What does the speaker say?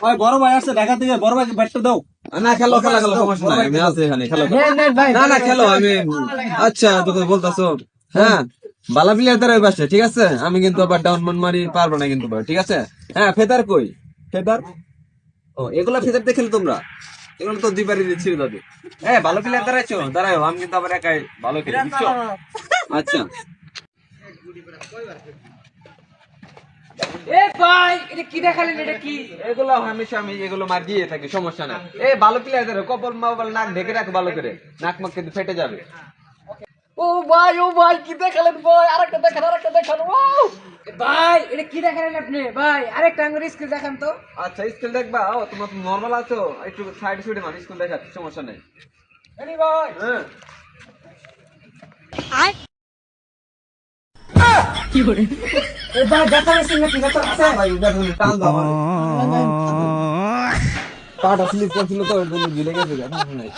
ওই বড় ভাই আসছে ঢাকা থেকে, বড় ভাইকে ব্যাটটা দাও। না খেলো সমস্যা নাই, আমি আছি এখানে, খেলো। না না খেলো, আমি আচ্ছা তোকে বলতাছো। হ্যাঁ, বালা প্লেয়ার দ্বারা পাশে, ঠিক আছে। আমি কিন্তু আবার ডাউন মন মারি পারবো না কিন্তু ভাই, ঠিক আছে। হ্যাঁ, ফেদার কই? ফেদার, ও এগুলা ফেদার দেখে তোমরা, এগুলো তো দুইবারই ছিঁড়ে যাবে। হ্যাঁ, ভালো প্লেয়ার দাঁড়াইছো, দাঁড়াও, আমি কিন্তু আবার একাই ভালো খেলি, বুঝছো? আচ্ছা, এ ভাই এটা কি দেখালেন, এটা কি? এগুলো হামেশা আমি এগুলো মার দিয়ে থাকি, সমস্যা নাই। এ ভালো প্লেয়ার দাঁড়াও, কপাল মাপাল নাক ঢেকে রাখো ভালো করে, নাক মাক কিন্তু ফেটে যাবে। ও ভাই কি দেখালেন ভাই? আরেকটা দেখান, আরেকটা দেখান। ওয়াও ভাই এটা কি দেখালেন আপনি? ভাই আরেকটা আঙ্গুর স্কিল দেখান তো। আচ্ছা, স্কুল দেখবা? ও তোমরা তো নর্মাল আছো, একটু সাইড সুইডে মানুষ স্কুল দেখাচ্ছি, সমস্যা নেই। এনি ভাই হ্যাঁ, এ ভাই দেখা গেছে নাকি? দেখা আছে ভাই এটা তুমি টান দাও আমার। পাটা স্লিপ করছিল তো ওর জন্য ঝুলে গেছে, সমস্যা নাই।